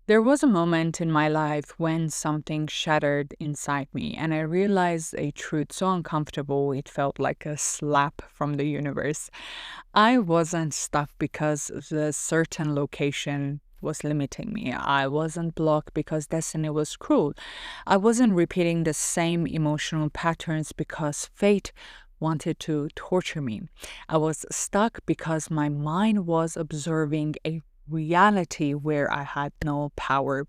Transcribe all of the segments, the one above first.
There was a moment in my life when something shattered inside me, and I realized a truth so uncomfortable it felt like a slap from the universe. I wasn't stuck because the certain location was limiting me. I wasn't blocked because destiny was cruel. I wasn't repeating the same emotional patterns because fate wanted to torture me. I was stuck because my mind was observing a reality where I had no power.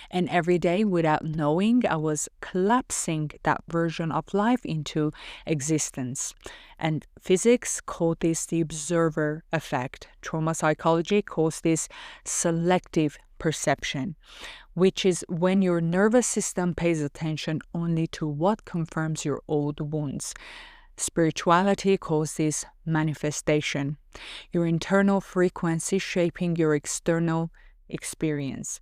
And every day, without knowing, I was collapsing that version of life into existence. And physics called this the observer effect. Trauma psychology calls this selective perception, which is when your nervous system pays attention only to what confirms your old wounds. Spirituality calls this manifestation, your internal frequency shaping your external experience.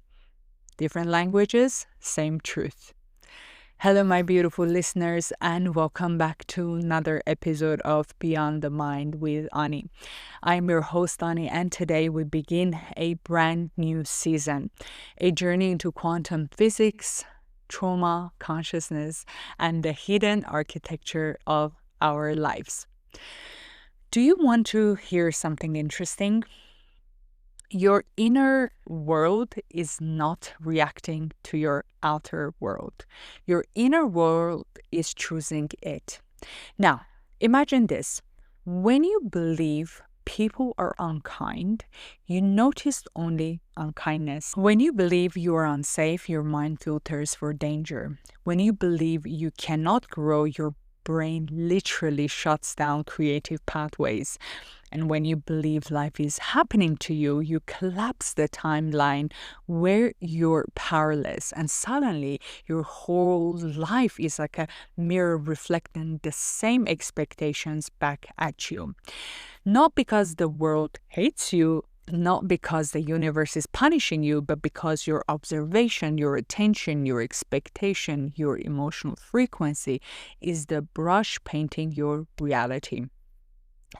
Different languages, same truth. Hello, my beautiful listeners, and welcome back to another episode of Beyond the Mind with Ani. I'm your host, Ani, and today we begin a brand new season, a journey into quantum physics, trauma, consciousness, and the hidden architecture of our lives. Do you want to hear something interesting? Your inner world is not reacting to your outer world. Your inner world is choosing it. Now, imagine this. When you believe people are unkind, you notice only unkindness. When you believe you are unsafe, your mind filters for danger. When you believe you cannot grow, your brain literally shuts down creative pathways. And when you believe life is happening to you, you collapse the timeline where you're powerless. And suddenly, your whole life is like a mirror reflecting the same expectations back at you. Not because the world hates you, not because the universe is punishing you, but because your observation, your attention, your expectation, your emotional frequency is the brush painting your reality.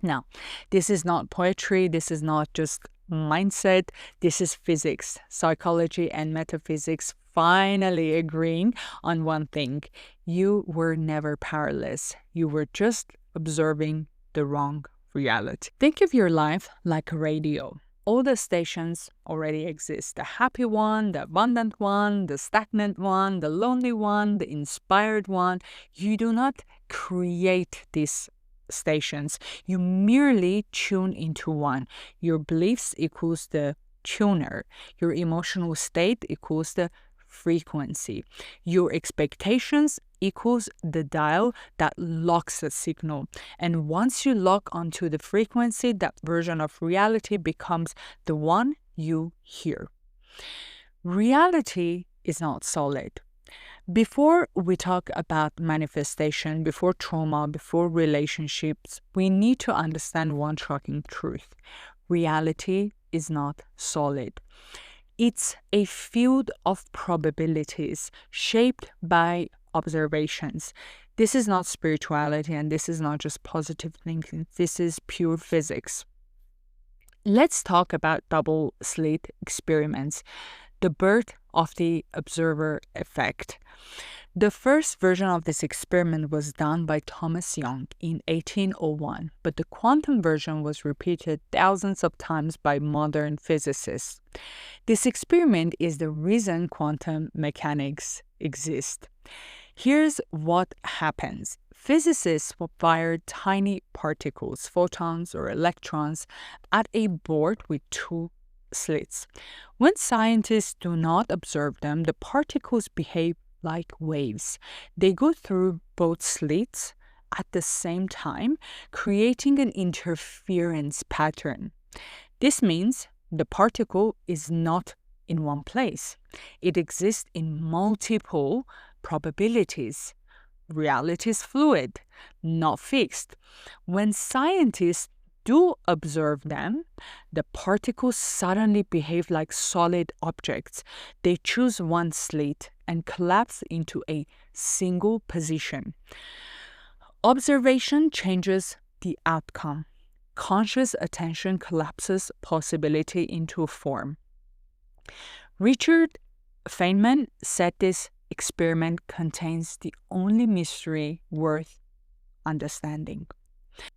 Now, this is not poetry, this is not just mindset, this is physics, psychology, and metaphysics finally agreeing on one thing. You were never powerless, you were just observing the wrong reality. Think of your life like a radio. All the stations already exist. The happy one, the abundant one, the stagnant one, the lonely one, the inspired one. You do not create these stations. You merely tune into one. Your beliefs equals the tuner. Your emotional state equals the frequency. Your expectations equals the dial that locks the signal. And once you lock onto the frequency, that version of reality becomes the one you hear. Reality is not solid. Before we talk about manifestation, before trauma, before relationships, we need to understand one shocking truth. Reality is not solid. It's a field of probabilities shaped by observations. This is not spirituality and this is not just positive thinking. This is pure physics. Let's talk about double-slit experiments, the birth of the observer effect. The first version of this experiment was done by Thomas Young in 1801, but the quantum version was repeated thousands of times by modern physicists. This experiment is the reason quantum mechanics exist. Here's what happens. Physicists fire tiny particles, photons or electrons, at a board with two slits. When scientists do not observe them, the particles behave like waves. They go through both slits at the same time, creating an interference pattern. This means the particle is not in one place. It exists in multiple probabilities. Reality is fluid, not fixed. When scientists do observe them, the particles suddenly behave like solid objects. They choose one slit and collapse into a single position. Observation changes the outcome. Conscious attention collapses possibility into form. Richard Feynman said this experiment contains the only mystery worth understanding.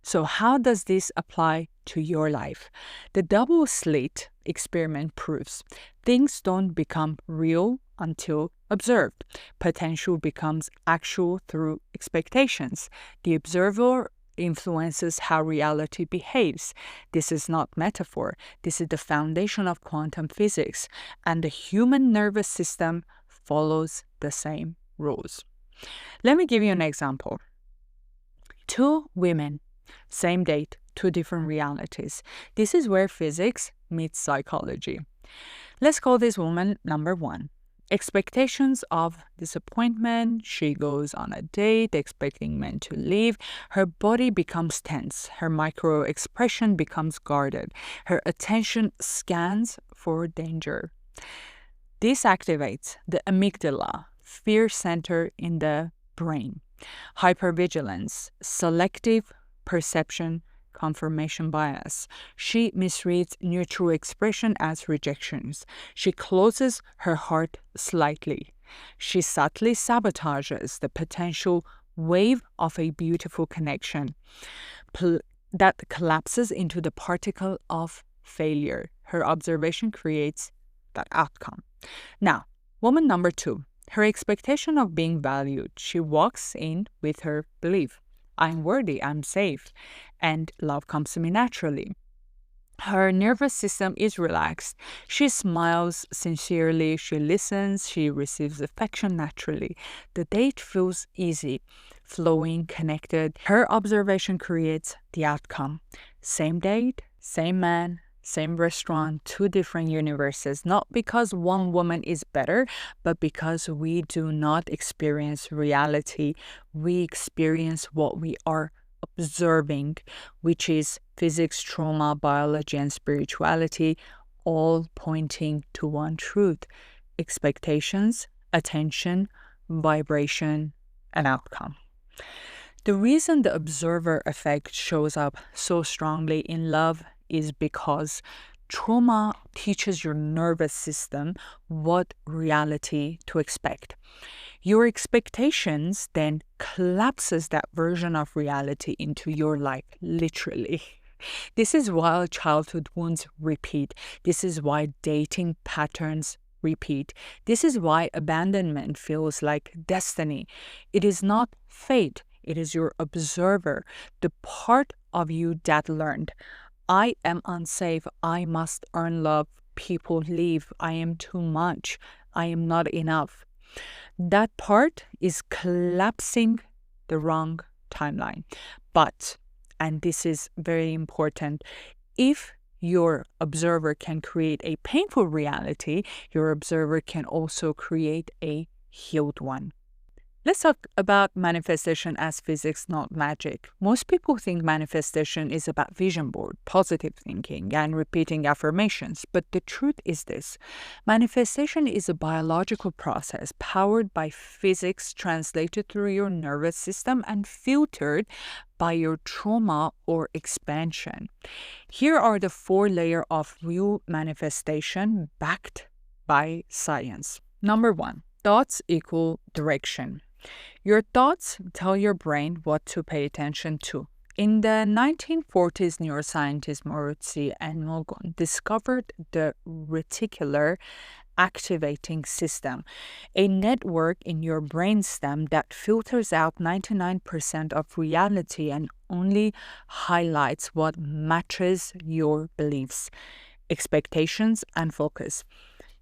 So, how does this apply to your life? The double slit experiment proves things don't become real until observed. Potential becomes actual through expectations. The observer influences how reality behaves. This is not metaphor. This is the foundation of quantum physics, and the human nervous system follows the same rules. Let me give you an example. Two women, same date, two different realities. This is where physics meets psychology. Let's call this woman number one. Expectations of disappointment. She goes on a date expecting men to leave. Her body becomes tense. Her micro expression becomes guarded. Her attention scans for danger. This activates the amygdala, fear center in the brain. Hypervigilance, selective perception, confirmation bias. She misreads neutral expression as rejections. She closes her heart slightly. She subtly sabotages the potential wave of a beautiful connection that collapses into the particle of failure. Her observation creates that outcome. Now, woman number two. Her expectation of being valued. She walks in with her belief, I'm worthy, I'm safe, and love comes to me naturally. Her nervous system is relaxed. She smiles sincerely, she listens, she receives affection naturally. The date feels easy, flowing, connected. Her observation creates the outcome. Same date, same man, same restaurant, two different universes, not because one woman is better, but because we do not experience reality. We experience what we are observing, which is physics, trauma, biology, and spirituality, all pointing to one truth: expectations, attention, vibration, and outcome. The reason the observer effect shows up so strongly in love is because trauma teaches your nervous system what reality to expect. Your expectations then collapses that version of reality into your life, literally. This is why childhood wounds repeat. This is why dating patterns repeat. This is why abandonment feels like destiny. It is not fate. It is your observer, the part of you that learned, I am unsafe. I must earn love. People leave. I am too much. I am not enough. That part is collapsing the wrong timeline. But, and this is very important, if your observer can create a painful reality, your observer can also create a healed one. Let's talk about manifestation as physics, not magic. Most people think manifestation is about vision board, positive thinking, and repeating affirmations. But the truth is this: manifestation is a biological process powered by physics, translated through your nervous system, and filtered by your trauma or expansion. Here are the 4 layers of real manifestation backed by science. Number 1, thoughts equal direction. Your thoughts tell your brain what to pay attention to. In the 1940s, neuroscientist Maurizi and Mulgon discovered the reticular activating system, a network in your brainstem that filters out 99% of reality and only highlights what matches your beliefs, expectations, and focus.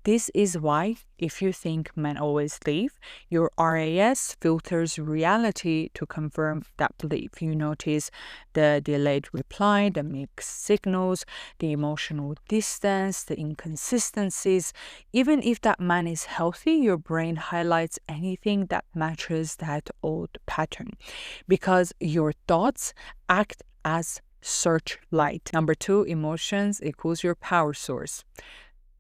This is why, if you think men always leave, your RAS filters reality to confirm that belief. You notice the delayed reply, the mixed signals, the emotional distance, the inconsistencies. Even if that man is healthy, your brain highlights anything that matches that old pattern, because your thoughts act as searchlight. Number 2, emotions equals your power source.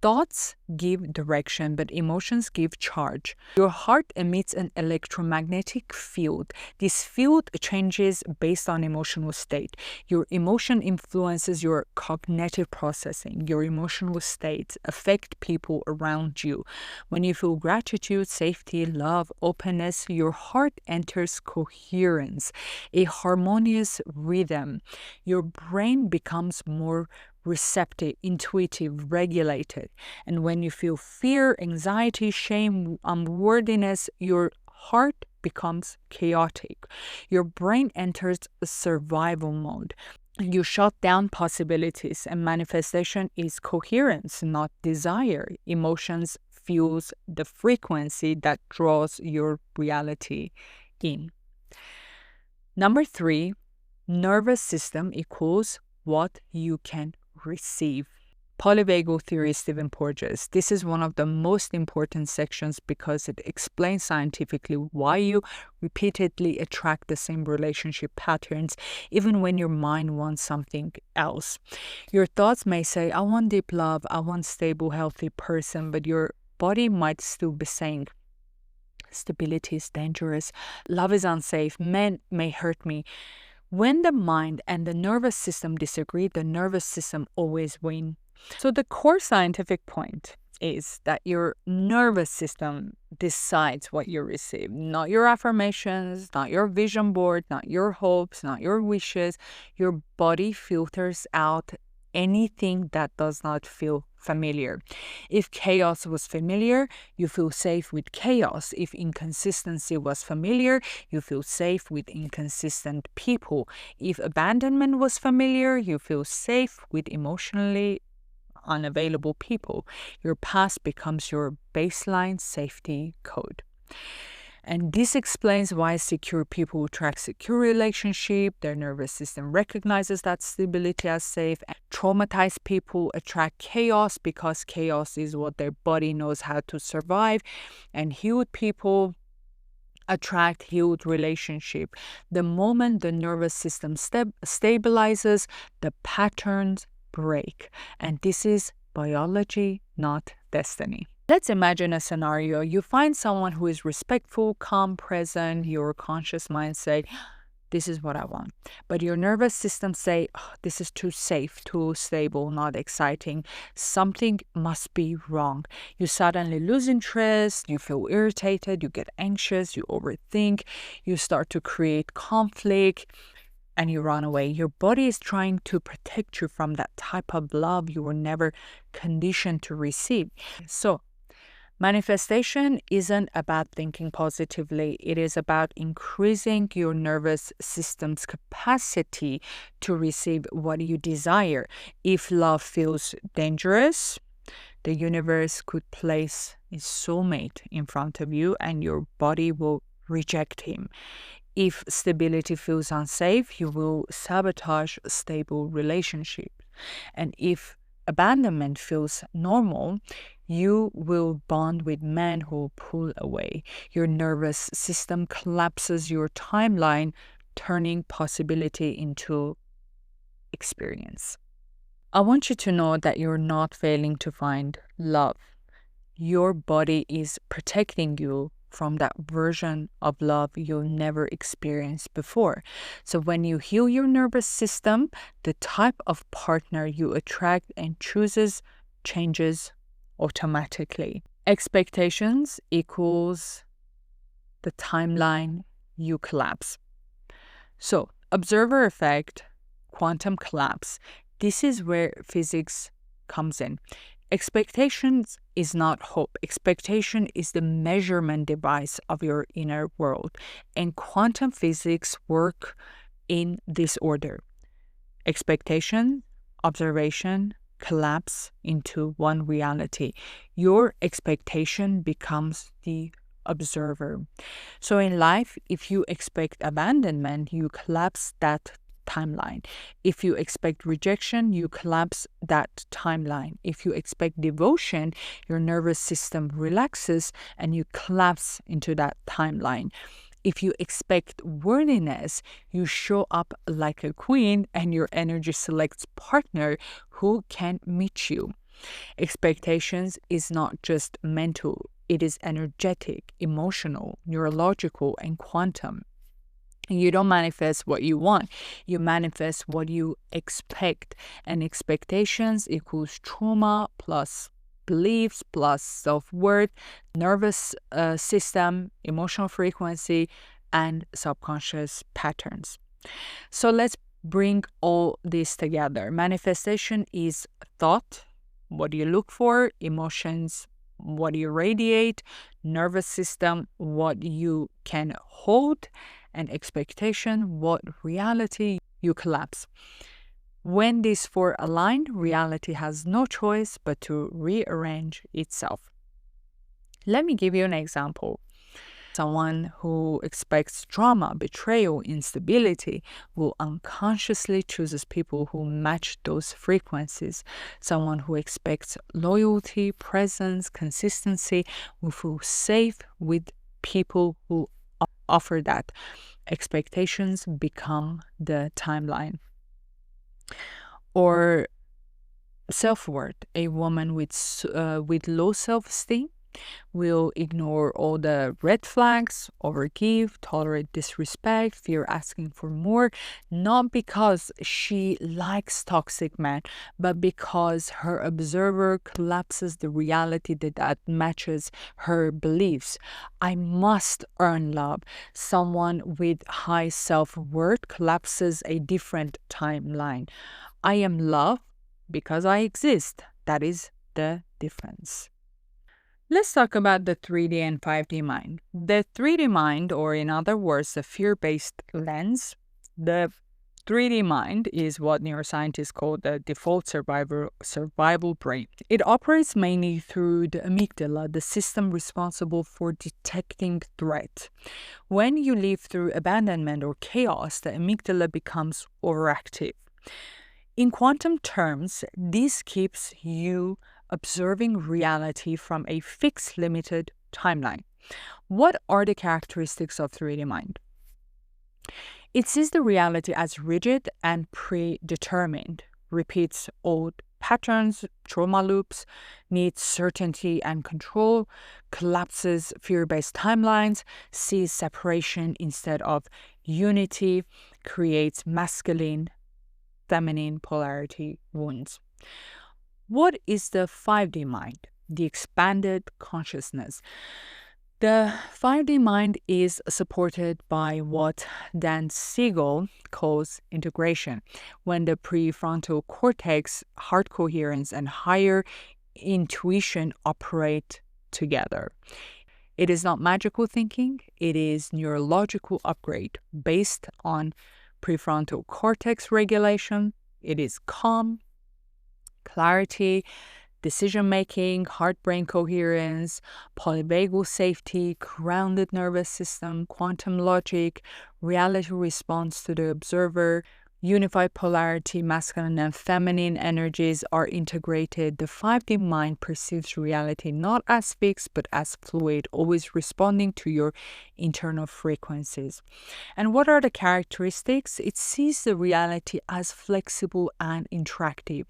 Thoughts give direction, but emotions give charge. Your heart emits an electromagnetic field. This field changes based on emotional state. Your emotion influences your cognitive processing. Your emotional states affect people around you. When you feel gratitude, safety, love, openness, your heart enters coherence, a harmonious rhythm. Your brain becomes more receptive, intuitive, regulated. And when you feel fear, anxiety, shame, unworthiness, your heart becomes chaotic. Your brain enters survival mode. You shut down possibilities, and manifestation is coherence, not desire. Emotions fuels the frequency that draws your reality in. Number 3, nervous system equals what you can receive. Polyvagal theory, Stephen Porges. This is one of the most important sections because it explains scientifically why you repeatedly attract the same relationship patterns even when your mind wants something else. Your thoughts may say, I want deep love, I want stable, healthy person, but your body might still be saying, stability is dangerous, love is unsafe, men may hurt me. When the mind and the nervous system disagree, the nervous system always wins. So the core scientific point is that your nervous system decides what you receive, not your affirmations, not your vision board, not your hopes, not your wishes. Your body filters out anything that does not feel familiar. If chaos was familiar, you feel safe with chaos. If inconsistency was familiar, you feel safe with inconsistent people. If abandonment was familiar, you feel safe with emotionally unavailable people. Your past becomes your baseline safety code. And this explains why secure people attract secure relationship. Their nervous system recognizes that stability as safe. And traumatized people attract chaos because chaos is what their body knows how to survive. And healed people attract healed relationship. The moment the nervous system stabilizes, the patterns break. And this is biology, not destiny. Let's imagine a scenario. You find someone who is respectful, calm, present. Your conscious mind say, this is what I want. But your nervous system say, oh, this is too safe, too stable, not exciting. Something must be wrong. You suddenly lose interest, you feel irritated, you get anxious, you overthink, you start to create conflict, and you run away. Your body is trying to protect you from that type of love you were never conditioned to receive. So, manifestation isn't about thinking positively. It is about increasing your nervous system's capacity to receive what you desire. If love feels dangerous, the universe could place a soulmate in front of you and your body will reject him. If stability feels unsafe, you will sabotage stable relationships. And if abandonment feels normal, you will bond with men who pull away. Your nervous system collapses your timeline, turning possibility into experience. I want you to know that you're not failing to find love. Your body is protecting you from that version of love you never experienced before. So when you heal your nervous system, the type of partner you attract and chooses changes automatically. Expectations equals the timeline you collapse. So observer effect, quantum collapse. This is where physics comes in. Expectations is not hope. Expectation is the measurement device of your inner world. And quantum physics work in this order. Expectation, observation, collapse into one reality. Your expectation becomes the observer. So in life, if you expect abandonment, you collapse that timeline. If you expect rejection, you collapse that timeline. If you expect devotion, your nervous system relaxes and you collapse into that timeline. If you expect worthiness, you show up like a queen and your energy selects partner who can meet you. Expectations is not just mental, it is energetic, emotional, neurological, and quantum. You don't manifest what you want, you manifest what you expect. And expectations equals trauma plus beliefs plus self-worth, nervous system, emotional frequency, and subconscious patterns. So let's bring all this together. Manifestation is thought, what you look for, emotions, what you radiate, nervous system, what you can hold, and expectation, what reality you collapse. When these four align, reality has no choice but to rearrange itself. Let me give you an example. Someone who expects drama, betrayal, instability will unconsciously chooses people who match those frequencies. Someone who expects loyalty, presence, consistency will feel safe with people who offer that. Expectations become the timeline. Or self-worth. A woman with low self-esteem will ignore all the red flags, overgive, tolerate disrespect, fear asking for more, not because she likes toxic men, but because her observer collapses the reality that matches her beliefs. I must earn love. Someone with high self-worth collapses a different timeline. I am loved because I exist. That is the difference. Let's talk about the 3D and 5D mind. The 3D mind, or in other words, a fear-based lens, the 3D mind is what neuroscientists call the default survival brain. It operates mainly through the amygdala, the system responsible for detecting threat. When you live through abandonment or chaos, the amygdala becomes overactive. In quantum terms, this keeps you observing reality from a fixed, limited timeline. What are the characteristics of 3D mind? It sees the reality as rigid and predetermined, repeats old patterns, trauma loops, needs certainty and control, collapses fear-based timelines, sees separation instead of unity, creates masculine, feminine polarity wounds. What is the 5D mind? The expanded consciousness. The 5D mind is supported by what Dan Siegel calls integration, when the prefrontal cortex, heart coherence, and higher intuition operate together. It is not magical thinking, it is neurological upgrade based on prefrontal cortex regulation. It is calm, clarity, decision-making, heart-brain coherence, polyvagal safety, grounded nervous system, quantum logic, reality response to the observer, unified polarity, masculine and feminine energies are integrated. The 5D mind perceives reality not as fixed, but as fluid, always responding to your internal frequencies. And what are the characteristics? It sees the reality as flexible and interactive.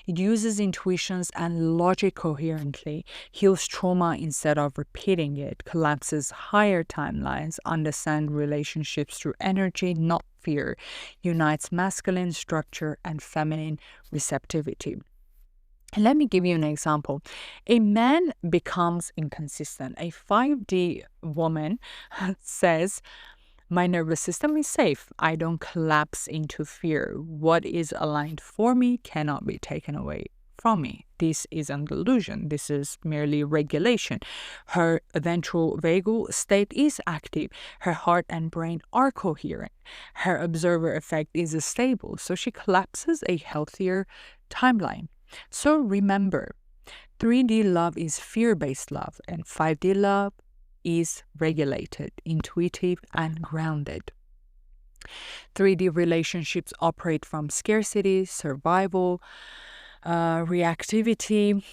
It uses intuitions and logic coherently, heals trauma instead of repeating it, collapses higher timelines, understands relationships through energy, not fear, unites masculine structure and feminine receptivity. And let me give you an example. A man becomes inconsistent. A 5D woman says, my nervous system is safe. I don't collapse into fear. What is aligned for me cannot be taken away from me. This is an illusion. This is merely regulation. Her ventral vagal state is active. Her heart and brain are coherent. Her observer effect is stable. So she collapses a healthier timeline. So remember, 3D love is fear-based love, and 5D love is regulated, intuitive, and grounded. 3D relationships operate from scarcity, survival, reactivity.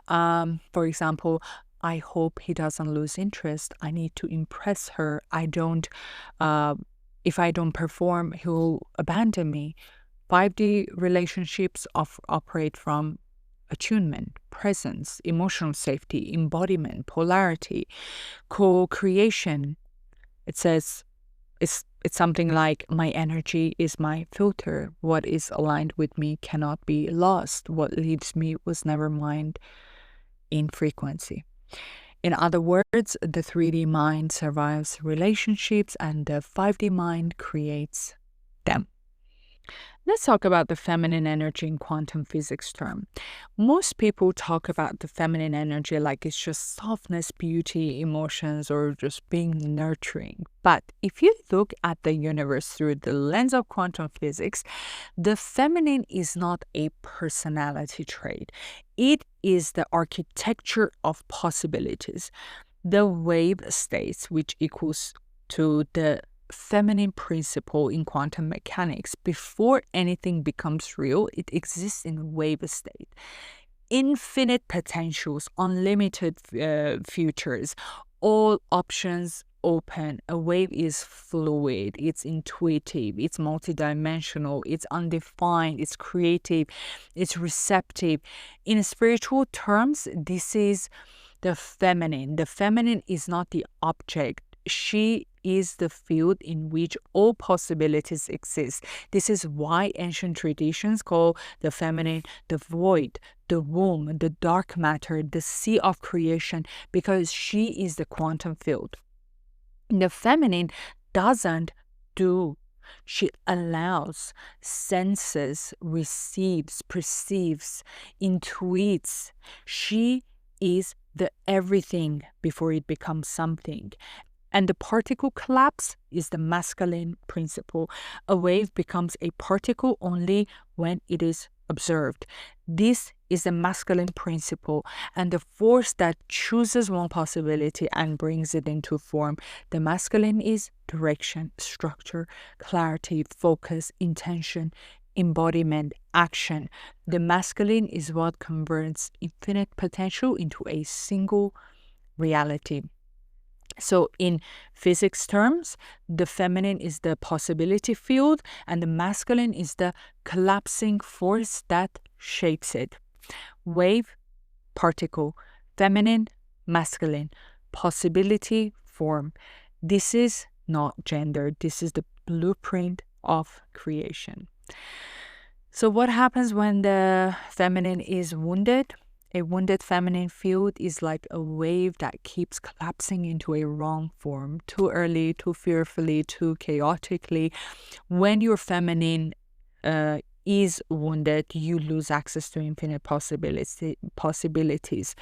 For example, I hope he doesn't lose interest. I need to impress her. If I don't perform, he'll abandon me. 5D relationships operate from attunement, presence, emotional safety, embodiment, polarity, co-creation. It says it's something like my energy is my filter. What is aligned with me cannot be lost. What leaves me was never mine in frequency. In other words, the 3D mind survives relationships and the 5D mind creates them. Let's talk about the feminine energy in quantum physics term. Most people talk about the feminine energy like it's just softness, beauty, emotions, or just being nurturing. But if you look at the universe through the lens of quantum physics, the feminine is not a personality trait. It is the architecture of possibilities. The wave states, which equals to the feminine principle in quantum mechanics. Before anything becomes real, it exists in wave state. Infinite potentials, unlimited futures, all options open. A wave is fluid, it's intuitive, it's multidimensional, it's undefined, it's creative, it's receptive. In spiritual terms, this is the feminine. The feminine is not the object. She is the field in which all possibilities exist. This is why ancient traditions call the feminine the void, the womb, the dark matter, the sea of creation, because she is the quantum field. The feminine doesn't do. She allows, senses, receives, perceives, intuits. She is the everything before it becomes something. And the particle collapse is the masculine principle. A wave becomes a particle only when it is observed. This is the masculine principle and the force that chooses one possibility and brings it into form. The masculine is direction, structure, clarity, focus, intention, embodiment, action. The masculine is what converts infinite potential into a single reality. So in physics terms, the feminine is the possibility field and the masculine is the collapsing force that shapes it. Wave, particle, feminine, masculine, possibility, form. This is not gender. This is the blueprint of creation. So what happens when the feminine is wounded? A wounded feminine field is like a wave that keeps collapsing into a wrong form, too early, too fearfully, too chaotically. When your feminine is wounded, you lose access to infinite possibilities.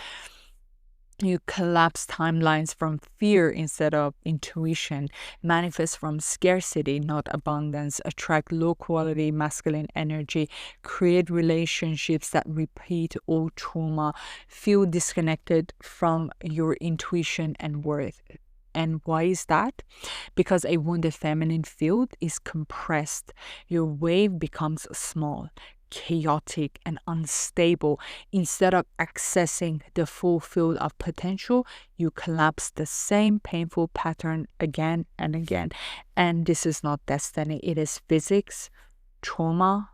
You collapse timelines from fear instead of intuition, manifest from scarcity, not abundance, attract low quality masculine energy, create relationships that repeat old trauma, feel disconnected from your intuition and worth. And why is that? Because a wounded feminine field is compressed. Your wave becomes small, chaotic, and unstable. Instead of accessing the full field of potential, you collapse the same painful pattern again and again. And this is not destiny, it is physics, trauma,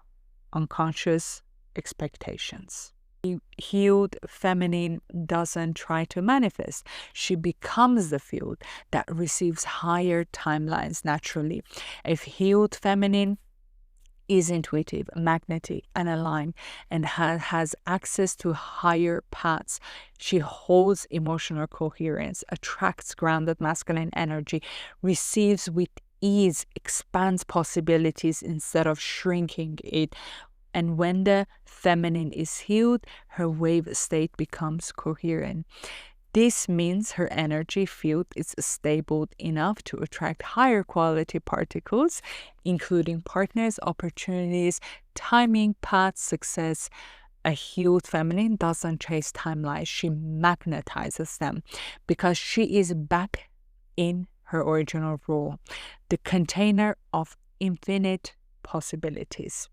unconscious expectations. A healed feminine doesn't try to manifest. She becomes the field that receives higher timelines naturally. A healed feminine is intuitive, magnetic, and aligned, and has access to higher paths. She holds emotional coherence, attracts grounded masculine energy, receives with ease, expands possibilities instead of shrinking it. And when the feminine is healed, her wave state becomes coherent. This means her energy field is stable enough to attract higher quality particles, including partners, opportunities, timing, paths, success. A healed feminine doesn't chase timelines, she magnetizes them because she is back in her original role, the container of infinite possibilities.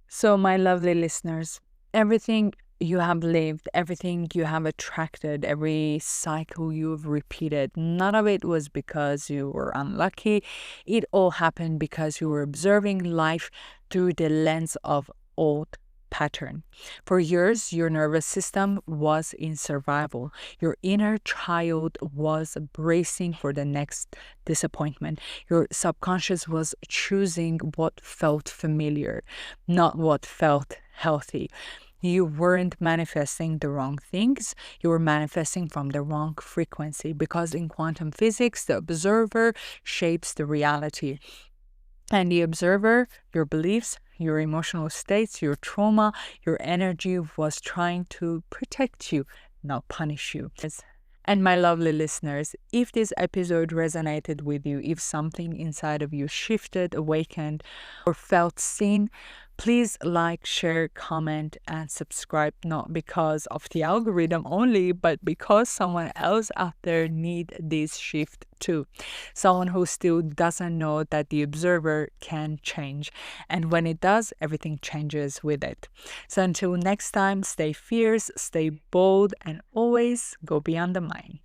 So, my lovely listeners, everything you have lived, everything you have attracted, every cycle you've repeated, none of it was because you were unlucky. It all happened because you were observing life through the lens of old pattern. For years, your nervous system was in survival. Your inner child was bracing for the next disappointment. Your subconscious was choosing what felt familiar, not what felt healthy. You weren't manifesting the wrong things, you were manifesting from the wrong frequency, because in quantum physics, the observer shapes the reality. And the observer, your beliefs, your emotional states, your trauma, your energy was trying to protect you, not punish you. And my lovely listeners, if this episode resonated with you, if something inside of you shifted, awakened, or felt seen, please like, share, comment, and subscribe, not because of the algorithm only, but because someone else out there need this shift too. Someone who still doesn't know that the observer can change. And when it does, everything changes with it. So until next time, stay fierce, stay bold, and always go beyond the mind.